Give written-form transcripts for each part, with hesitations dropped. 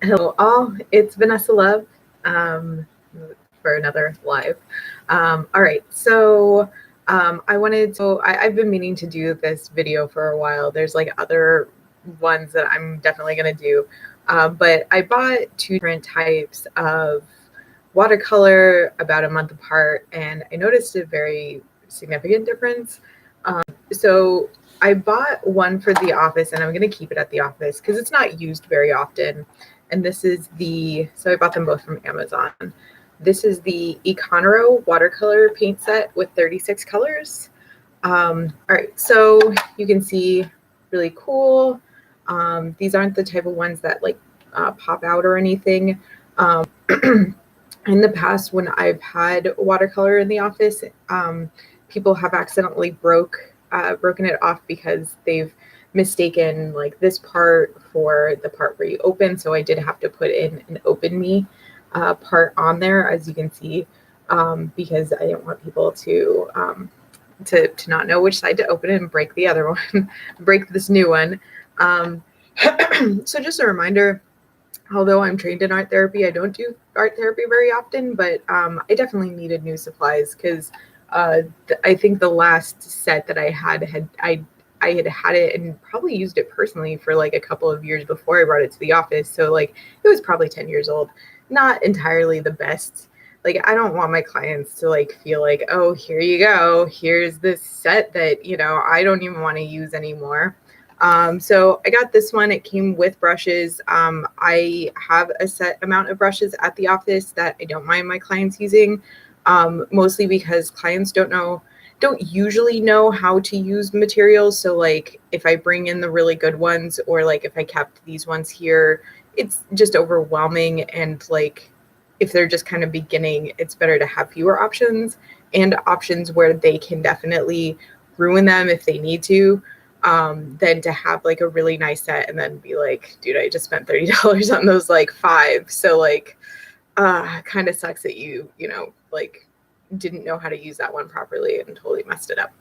Hello all, it's Vanessa Love um, for another live. All right, so I've been meaning to do this video for a while. There's like other ones that I'm definitely gonna do, but I bought two different types of watercolor about a month apart, and I noticed a very significant difference. So I bought one for the office, and I'm going to keep it at the office because it's not used very often. And this is so I bought them both from Amazon. This is the E-Conoro watercolor paint set with 36 colors. All right, so you can see really cool. These aren't the type of ones that like pop out or anything. In the past, when I've had watercolor in the office, people have accidentally broken it off because they've mistaken like this part for the part where you open. So I did have to put in an open me part on there, as you can see, because I didn't want people to not know which side to open and break the other one, break this new one. So just a reminder, although I'm trained in art therapy, I don't do art therapy very often, but I definitely needed new supplies because I think the last set that I had I had it and probably used it personally for like a couple of years before I brought it to the office. So like it was probably 10 years old. Not entirely the best. Like I don't want my clients to like feel like, oh, here you go. Here's this set that, I don't even want to use anymore. So I got this one. It came with brushes. I have a set amount of brushes at the office that I don't mind my clients using, mostly because clients don't usually know how to use materials. So like if I bring in the really good ones, or like if I kept these ones here, it's just overwhelming. And like if they're just kind of beginning, it's better to have fewer options, and options where they can definitely ruin them if they need to, than to have like a really nice set and then be like, dude, I just spent $30 on those like five. So like kind of sucks that like didn't know how to use that one properly and totally messed it up.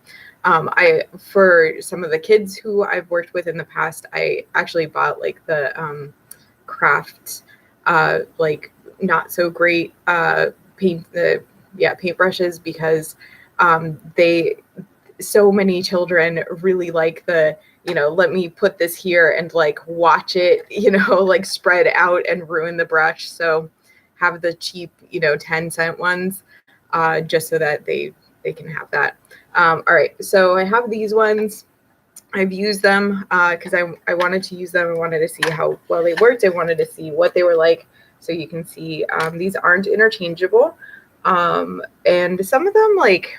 For some of the kids who I've worked with in the past, I actually bought like the craft like not so great paint brushes, because they so many children really like the let me put this here and like watch it like spread out and ruin the brush. So have the cheap 10-cent ones, just so that they can have that. All right, so I have these ones. I've used them because I wanted to use them. I wanted to see how well they worked. I wanted to see what they were like. So you can see these aren't interchangeable, and some of them, like,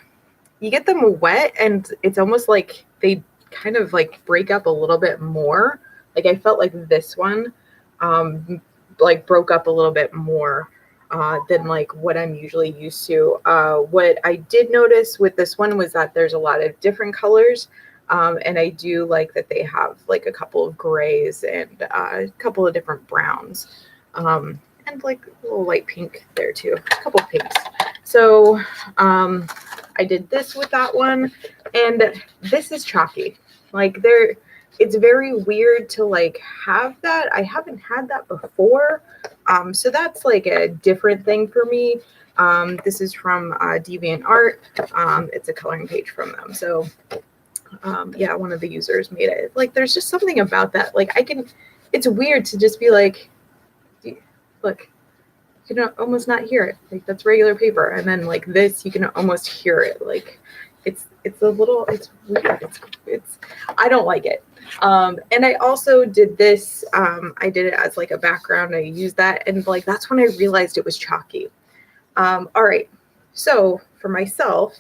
you get them wet and it's almost like they kind of like break up a little bit more. Like I felt like this one like broke up a little bit more than like what I'm usually used to. What I did notice with this one was that there's a lot of different colors, and I do like that they have like a couple of grays and a couple of different browns, and like a little light pink there too, a couple of pinks. So I did this with that one, and this is chalky. Like it's very weird to like have that. I haven't had that before. So that's like a different thing for me. This is from DeviantArt. It's a coloring page from them. So yeah, one of the users made it. Like there's just something about that. Like it's weird to just be like, look, you can almost not hear it. Like that's regular paper. And then like this, you can almost hear it. Like it's weird. It's I don't like it. And I also did this. I did it as like a background. I used that, and like that's when I realized it was chalky. All right. So for myself,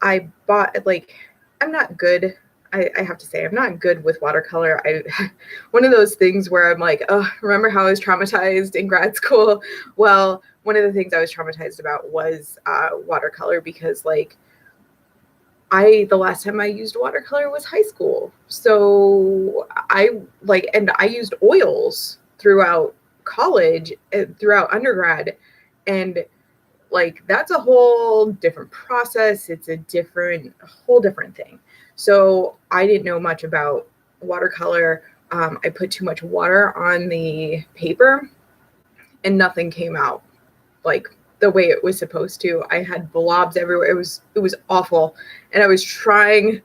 I bought like I'm not good. I have to say I'm not good with watercolor. One of those things where I'm like, oh, remember how I was traumatized in grad school? Well, one of the things I was traumatized about was watercolor, because like the last time I used watercolor was high school. So and I used oils throughout college, throughout undergrad, and like that's a whole different process. It's a whole different thing. So I didn't know much about watercolor. I put too much water on the paper, and nothing came out like the way it was supposed to. I had blobs everywhere. It was awful. And I was trying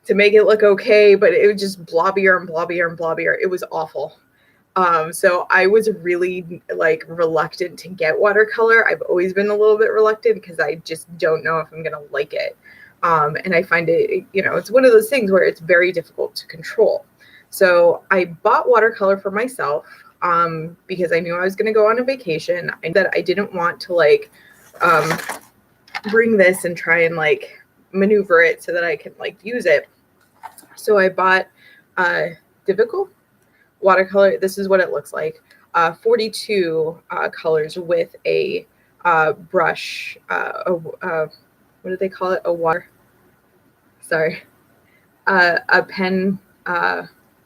to make it look okay, but it was just blobbier and blobbier and blobbier. It was awful. So I was really like reluctant to get watercolor. I've always been a little bit reluctant because I just don't know if I'm going to like it. And I find it, you know, it's one of those things where it's very difficult to control. So I bought watercolor for myself because I knew I was going to go on a vacation, and that I didn't want to like bring this and try and like maneuver it so that I can like use it. So I bought Dyvicl watercolor. This is what it looks like. 42 colors with a brush. What do they call it? A pen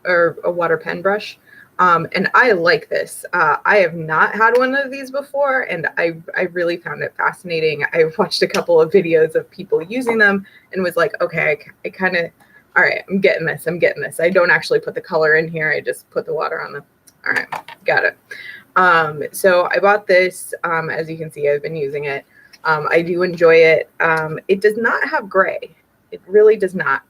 or a water pen brush. And I like this. I have not had one of these before, and I really found it fascinating. I watched a couple of videos of people using them and was like, okay, I kind of, all right, I'm getting this. I don't actually put the color in here. I just put the water on them. All right, got it. So I bought this. As you can see, I've been using it. I do enjoy it. It does not have gray. It really does not.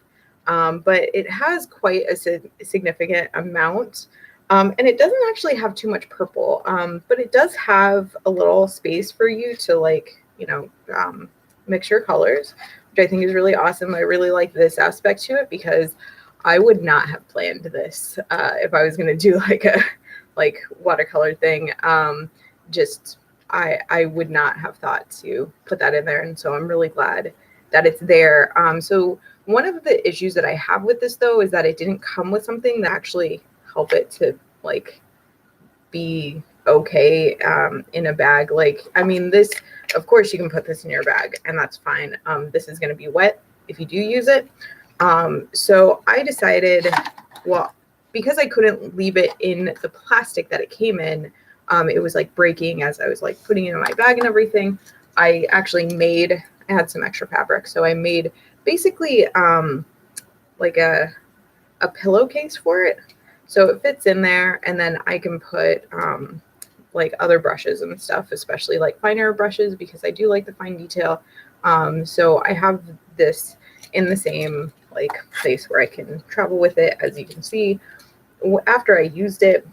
But it has quite a significant amount. And it doesn't actually have too much purple, but it does have a little space for you to like, you know, mix your colors, which I think is really awesome. I really like this aspect to it because I would not have planned this if I was going to do like a watercolor thing. I would not have thought to put that in there. And so I'm really glad that it's there. So one of the issues that I have with this though is that it didn't come with something that actually help it to like be okay in a bag. Like, I mean, this, of course you can put this in your bag and that's fine. This is going to be wet if you do use it. So I decided, well, because I couldn't leave it in the plastic that it came in, it was like breaking as I was like putting it in my bag and everything. I had some extra fabric, so I made basically like a pillowcase for it. So it fits in there, and then I can put like other brushes and stuff, especially like finer brushes, because I do like the fine detail. So I have this in the same like place where I can travel with it. As you can see, after I used it,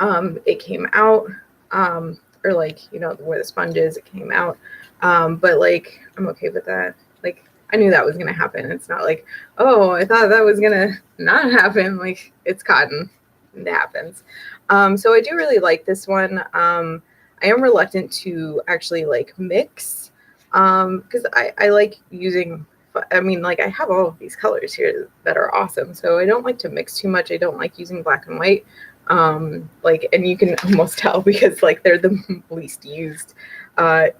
it came out, or like, you know, where the sponge is, it came out. But like, I'm okay with that. Like, I knew that was going to happen. It's not like, oh, I thought that was going to not happen. Like, it's cotton. It happens. So I do really like this one. I am reluctant to actually like mix, because I like using, I mean, like I have all of these colors here that are awesome. So I don't like to mix too much. I don't like using black and white. Like, and you can almost tell because like they're the least used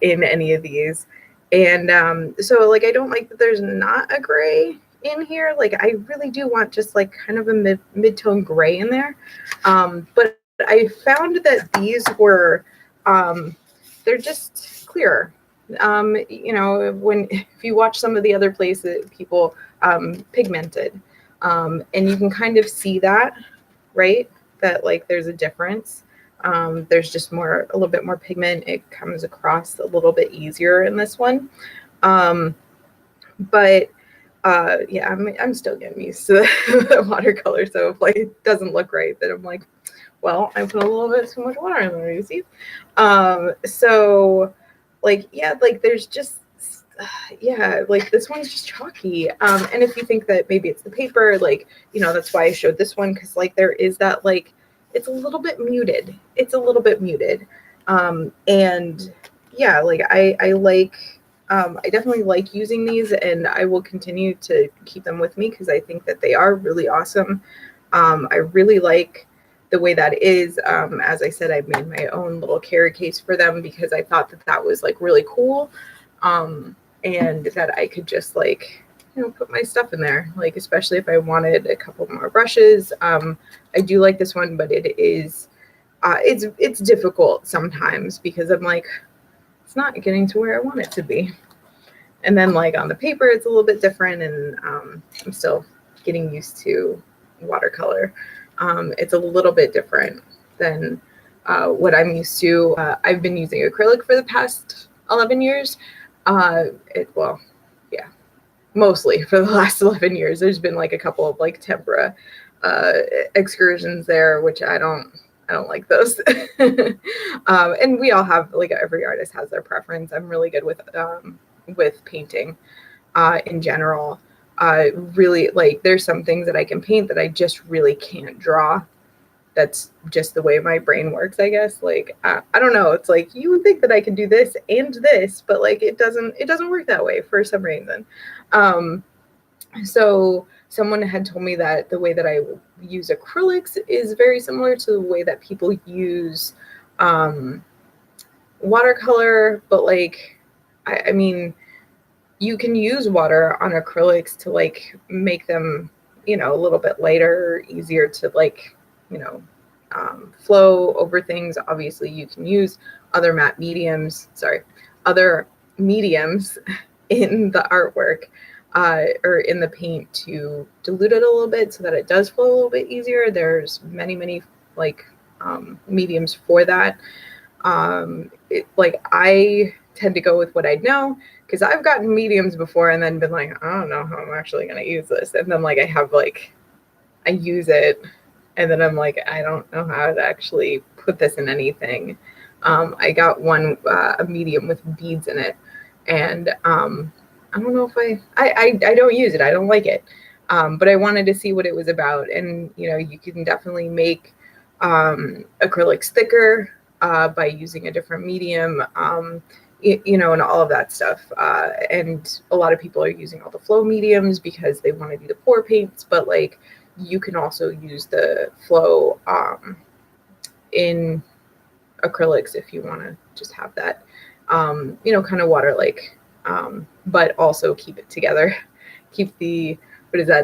in any of these. And so like I don't like that there's not a gray in here. Like I really do want just like kind of a mid-tone gray in there. But I found that these were they're just clearer. You know, if you watch some of the other places, people pigmented, and you can kind of see that, right? That like there's a difference. There's just a little bit more pigment. It comes across a little bit easier in this one. But yeah, I'm still getting used to the watercolor. So if like it doesn't look right, then I'm like, well, I put a little bit too much water in there, you see? So like, yeah, like there's just, yeah, like this one's just chalky. And if you think that maybe it's the paper, like, you know, that's why I showed this one. Cause like there is that, like, it's a little bit muted. It's a little bit muted. And yeah, like I definitely like using these, and I will continue to keep them with me because I think that they are really awesome. I really like the way that is. As I said, I made my own little carry case for them because I thought that that was like really cool. And that I could just like, you know, put my stuff in there, like, especially if I wanted a couple more brushes. I do like this one, but it is, it's difficult sometimes because I'm like, it's not getting to where I want it to be. And then like on the paper, it's a little bit different, and I'm still getting used to watercolor. It's a little bit different than what I'm used to. I've been using acrylic for the past 11 years. Well, yeah, mostly for the last 11 years. There's been like a couple of like tempera excursions there, which I don't like those. And we all have, like, every artist has their preference. I'm really good with painting in general. Really, like, there's some things that I can paint that I just really can't draw. That's just the way my brain works, I guess. Like, I don't know. It's like, you would think that I could do this and this, but like it doesn't work that way for some reason. So someone had told me that the way that I use acrylics is very similar to the way that people use watercolor, but like, I mean, you can use water on acrylics to like make them, you know, a little bit lighter, easier to like, you know, flow over things. Obviously, you can use other mediums in the artwork or in the paint to dilute it a little bit so that it does flow a little bit easier. There's many like mediums for that. Like, I tend to go with what I know, because I've gotten mediums before and then been like, I don't know how I'm actually going to use this. And then like I use it and then I'm like, I don't know how to actually put this in anything. I got a medium with beads in it, and I don't know if I don't use it. I don't like it. But I wanted to see what it was about. And, you know, you can definitely make acrylics thicker by using a different medium, you know, and all of that stuff. And a lot of people are using all the flow mediums because they want to do the pour paints, but like, you can also use the flow in acrylics if you want to just have that, you know, kind of water-like, but also keep it together, keep the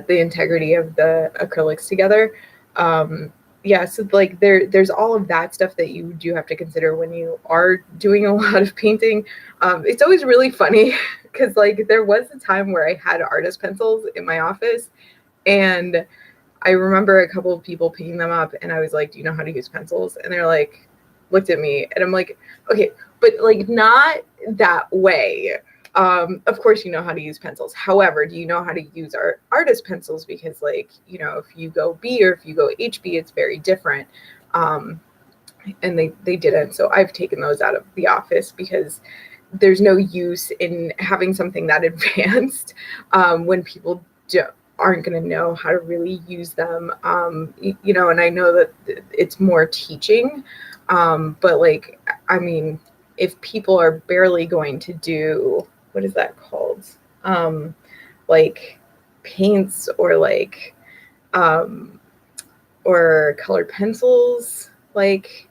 integrity of the acrylics together. Yeah, so like there's all of that stuff that you do have to consider when you are doing a lot of painting. It's always really funny because like there was a time where I had artist pencils in my office, and I remember a couple of people picking them up, and I was like, do you know how to use pencils? And they're like, looked at me, and I'm like, okay, but like, not that way. Of course you know how to use pencils. However, do you know how to use our artist pencils? Because like, you know, if you go B or if you go HB, it's very different. And they didn't. So I've taken those out of the office because there's no use in having something that advanced when people aren't going to know how to really use them. You know, and I know that it's more teaching, but like, I mean, if people are barely going to do, what is that called? Like paints or like, or colored pencils, like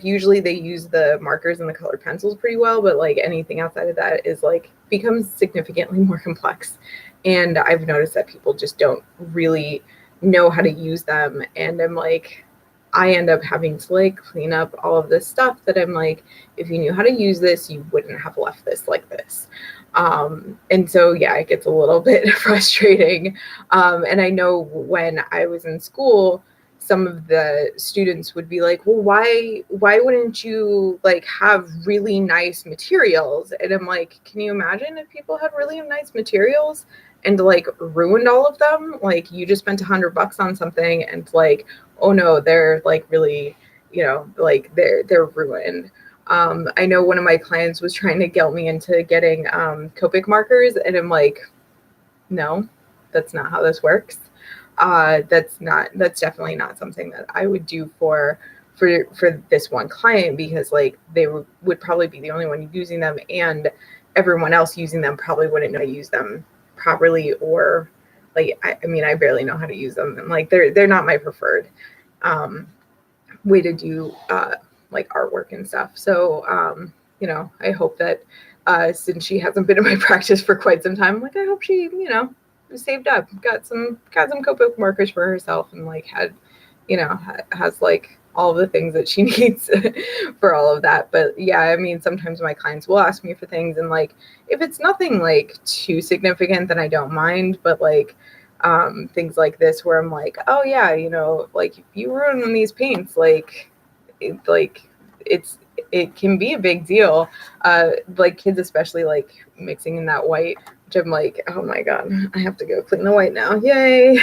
usually they use the markers and the colored pencils pretty well, but like anything outside of that is like becomes significantly more complex. And I've noticed that people just don't really know how to use them. And I'm like, I end up having to like clean up all of this stuff that I'm like, if you knew how to use this, you wouldn't have left this like this. And so, yeah, it gets a little bit frustrating. And I know when I was in school, some of the students would be like, well, why wouldn't you like have really nice materials? And I'm like, can you imagine if people had really nice materials and like ruined all of them? Like, you just spent $100 on something and like, oh no, they're like really, you know, like they're ruined. I know one of my clients was trying to get me into getting Copic markers, and I'm like, no, that's not how this works. That's definitely not something that I would do for this one client, because like they would probably be the only one using them, and everyone else using them probably wouldn't know how to use them properly, or like, I mean, I barely know how to use them, and like they're not my preferred way to do like artwork and stuff. So you know, I hope that since she hasn't been in my practice for quite some time, like I hope she, you know, saved up, got some Copic markers for herself, and like had, you know, has like all of the things that she needs for all of that. But yeah, I mean, sometimes my clients will ask me for things, and like if it's nothing like too significant, then I don't mind. But like things like this where I'm like, oh yeah, you know, like if you ruin these paints, like like it can be a big deal. Like kids especially like mixing in that white, which I'm like, oh my God, I have to go clean the white now. Yay.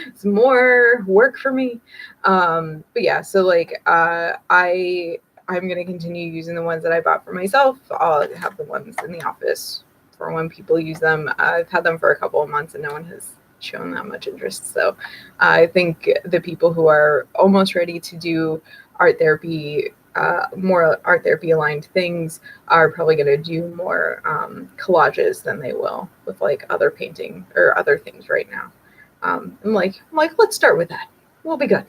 It's more work for me. But yeah, so like I'm gonna continue using the ones that I bought for myself. I'll have the ones in the office for when people use them. I've had them for a couple of months and no one has shown that much interest. So I think the people who are almost ready to do art therapy, more art therapy aligned things, are probably going to do more collages than they will with like other painting or other things right now. I'm like, let's start with that. We'll be good.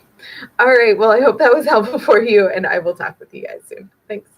All right. Well, I hope that was helpful for you, and I will talk with you guys soon. Thanks.